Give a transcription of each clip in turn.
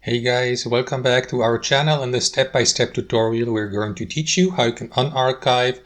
Hey guys, welcome back to our channel. In this step-by-step tutorial, we're going to teach you how you can archive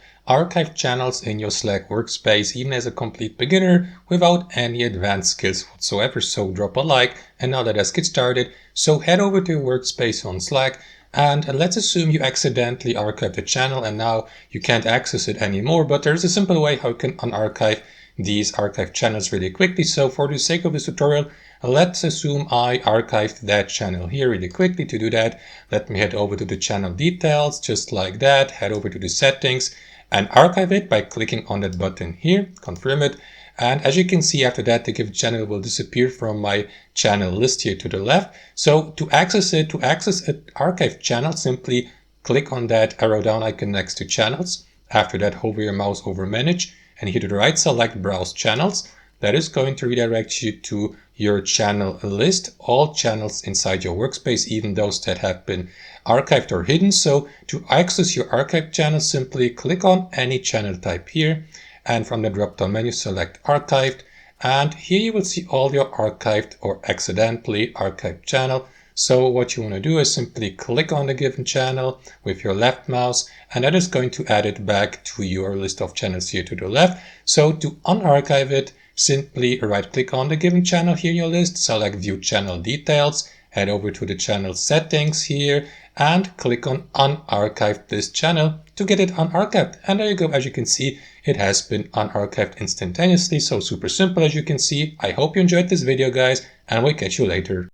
channels in your Slack workspace, even as a complete beginner, without any advanced skills whatsoever. So drop a like, and now let us get started. So head over to your workspace on Slack, and let's assume you accidentally archived the channel and now you can't access it anymore, but there's a simple way how you can unarchive these archived channels really quickly. So for the sake of this tutorial, let's assume I archived that channel here really quickly. To do that, let me head over to the channel details, just like that, head over to the settings and archive it by clicking on that button here, confirm it. And as you can see, after that, the given channel will disappear from my channel list here to the left. So to access an archived channel, simply click on that arrow down icon next to channels. After that, hover your mouse over manage and here to the right, select browse channels. That is going to redirect you to your channel list, all channels inside your workspace, even those that have been archived or hidden. So to access your archived channel, simply click on any channel type here. And from the drop-down menu, select archived. And here you will see all your archived or accidentally archived channel. So what you want to do is simply click on the given channel with your left mouse, and that is going to add it back to your list of channels here to the left. So to unarchive it, simply right click on the given channel here in your list, select view channel details, head over to the channel settings here and click on unarchive this channel to get it unarchived. And there you go. As you can see, it has been unarchived instantaneously. So super simple, as you can see. I hope you enjoyed this video, guys, and we'll catch you later.